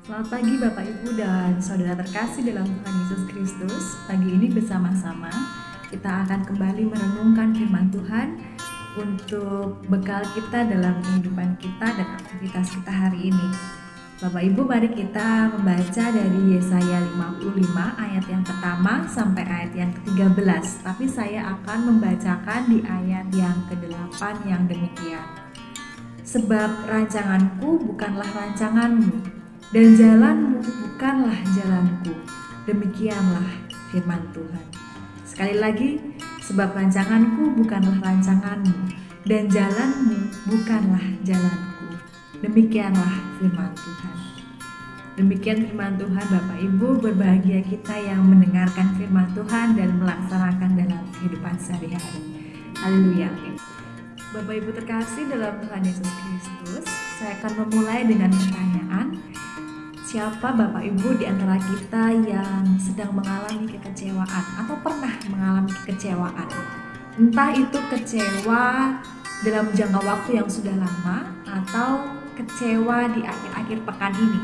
Selamat pagi Bapak Ibu dan Saudara terkasih dalam Tuhan Yesus Kristus. Pagi ini bersama-sama kita akan kembali merenungkan firman Tuhan untuk bekal kita dalam kehidupan kita dan aktivitas kita hari ini. Bapak Ibu, mari kita membaca dari Yesaya 55 ayat yang pertama sampai ayat yang ke-13. Tapi saya akan membacakan di ayat yang ke-8 yang demikian. Sebab rancanganku bukanlah rancanganmu, dan jalanmu bukanlah jalanku. Demikianlah firman Tuhan. Sekali lagi, sebab rancanganku bukanlah rancanganmu, dan jalanmu bukanlah jalanku. Demikianlah firman Tuhan. Demikian firman Tuhan. Bapak Ibu, berbahagia kita yang mendengarkan firman Tuhan dan melaksanakan dalam kehidupan sehari-hari. Haleluya. Bapak Ibu terkasih dalam Tuhan Yesus Kristus, saya akan memulai dengan pertanyaan. Siapa Bapak Ibu di antara kita yang sedang mengalami kekecewaan atau pernah mengalami kekecewaan? Entah itu kecewa dalam jangka waktu yang sudah lama atau kecewa di akhir-akhir pekan ini.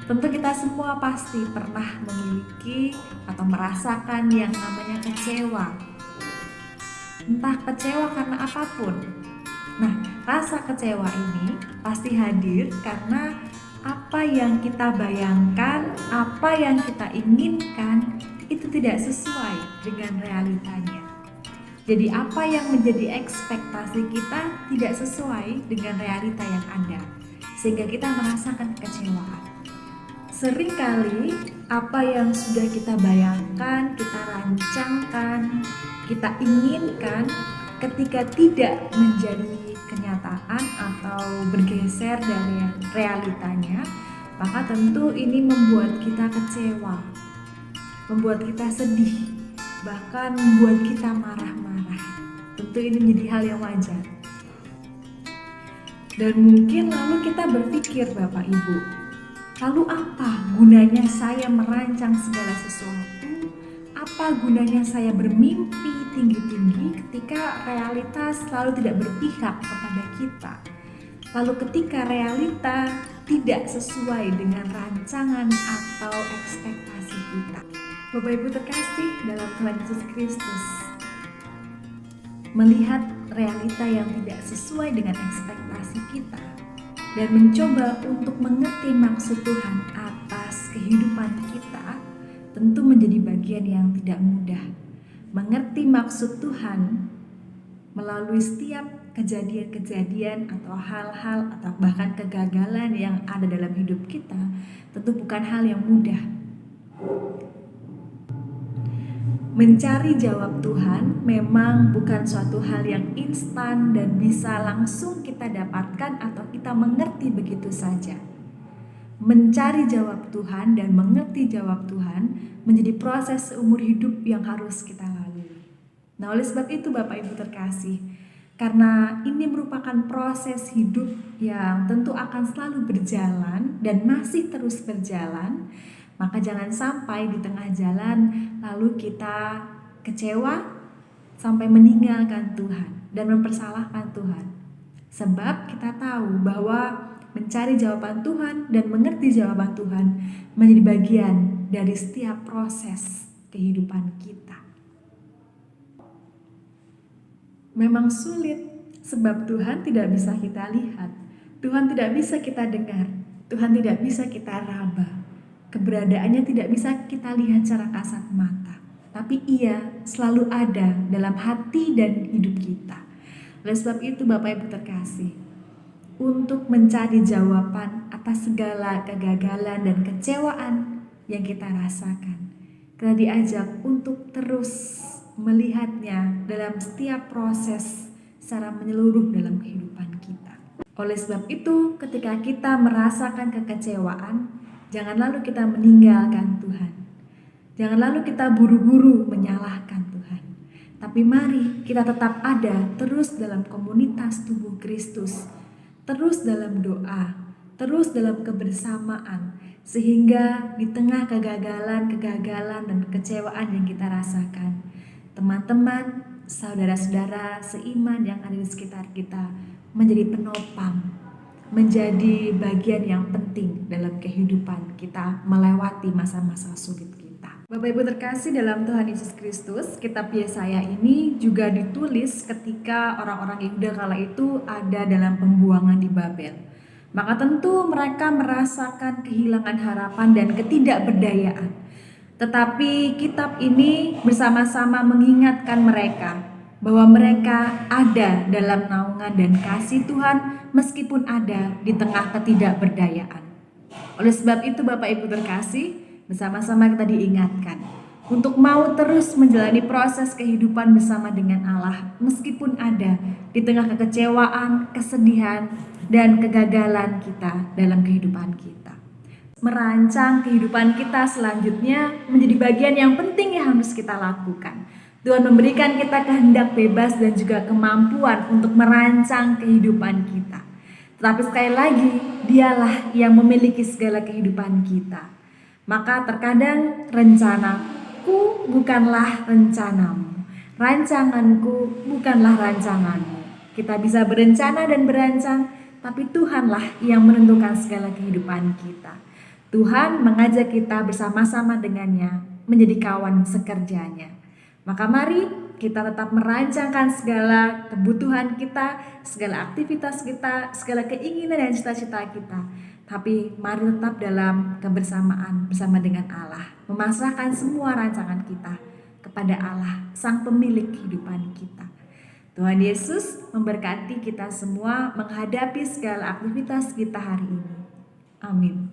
Tentu kita semua pasti pernah memiliki atau merasakan yang namanya kecewa. Entah kecewa karena apapun. Nah, rasa kecewa ini pasti hadir karena apa yang kita bayangkan, apa yang kita inginkan itu tidak sesuai dengan realitanya. Jadi apa yang menjadi ekspektasi kita tidak sesuai dengan realita yang ada, sehingga kita merasakan kekecewaan. Seringkali apa yang sudah kita bayangkan, kita rancangkan, kita inginkan, ketika tidak menjadi kenyataan atau bergeser dari realitanya, maka tentu ini membuat kita kecewa, membuat kita sedih, bahkan membuat kita marah-marah. Tentu ini menjadi hal yang wajar. Dan mungkin lalu kita berpikir, Bapak Ibu, lalu apa gunanya saya merancang segala sesuatu? Apa gunanya saya bermimpi tinggi-tinggi ketika realitas selalu tidak berpihak kepada kita? Lalu ketika realita tidak sesuai dengan rancangan atau ekspektasi kita. Bapak Ibu terkasih dalam Tuhan Yesus Kristus, melihat realita yang tidak sesuai dengan ekspektasi kita dan mencoba untuk mengerti maksud Tuhan atas kehidupan kita, tentu menjadi bagian yang tidak mudah. Mengerti maksud Tuhan melalui setiap kejadian-kejadian atau hal-hal atau bahkan kegagalan yang ada dalam hidup kita tentu bukan hal yang mudah. Mencari jawab Tuhan memang bukan suatu hal yang instan dan bisa langsung kita dapatkan atau kita mengerti begitu saja. Mencari jawab Tuhan dan mengerti jawab Tuhan menjadi proses seumur hidup yang harus kita lalui. Nah, oleh sebab itu Bapak Ibu terkasih, karena ini merupakan proses hidup yang tentu akan selalu berjalan dan masih terus berjalan, maka jangan sampai di tengah jalan lalu kita kecewa sampai meninggalkan Tuhan dan mempersalahkan Tuhan. Sebab kita tahu bahwa mencari jawaban Tuhan dan mengerti jawaban Tuhan menjadi bagian dari setiap proses kehidupan kita. Memang sulit sebab Tuhan tidak bisa kita lihat, Tuhan tidak bisa kita dengar, Tuhan tidak bisa kita raba. Keberadaannya tidak bisa kita lihat secara kasat mata, tapi Ia selalu ada dalam hati dan hidup kita. Oleh sebab itu Bapak Ibu terkasih, untuk mencari jawaban atas segala kegagalan dan kecewaan yang kita rasakan, kita diajak untuk terus melihatnya dalam setiap proses secara menyeluruh dalam kehidupan kita. Oleh sebab itu, ketika kita merasakan kekecewaan, jangan lalu kita meninggalkan Tuhan. Jangan lalu kita buru-buru menyalahkan Tuhan. Tapi mari kita tetap ada terus dalam komunitas tubuh Kristus, terus dalam doa, terus dalam kebersamaan, sehingga di tengah kegagalan dan kekecewaan yang kita rasakan, teman-teman, saudara-saudara seiman yang ada di sekitar kita menjadi penopang, menjadi bagian yang penting dalam kehidupan kita melewati masa-masa sulit kita. Bapak Ibu terkasih dalam Tuhan Yesus Kristus, kitab Yesaya ini juga ditulis ketika orang-orang Yehuda kala itu ada dalam pembuangan di Babel. Maka tentu mereka merasakan kehilangan harapan dan ketidakberdayaan. Tetapi kitab ini bersama-sama mengingatkan mereka bahwa mereka ada dalam naungan dan kasih Tuhan meskipun ada di tengah ketidakberdayaan. Oleh sebab itu Bapak Ibu terkasih, bersama-sama kita diingatkan untuk mau terus menjalani proses kehidupan bersama dengan Allah meskipun ada di tengah kekecewaan, kesedihan, dan kegagalan kita dalam kehidupan kita. Merancang kehidupan kita selanjutnya menjadi bagian yang penting yang harus kita lakukan. Tuhan memberikan kita kehendak bebas dan juga kemampuan untuk merancang kehidupan kita. Tetapi sekali lagi, Dialah yang memiliki segala kehidupan kita. Maka terkadang rencanaku bukanlah rencanamu, rancanganku bukanlah rancanganmu. Kita bisa berencana dan berancang, tapi Tuhanlah yang menentukan segala kehidupan kita. Tuhan mengajak kita bersama-sama dengannya menjadi kawan sekerjanya. Maka mari kita tetap merancangkan segala kebutuhan kita, segala aktivitas kita, segala keinginan dan cita-cita kita. Tapi mari tetap dalam kebersamaan bersama dengan Allah, memasrahkan semua rancangan kita kepada Allah, Sang Pemilik kehidupan kita. Tuhan Yesus memberkati kita semua menghadapi segala aktivitas kita hari ini. Amin.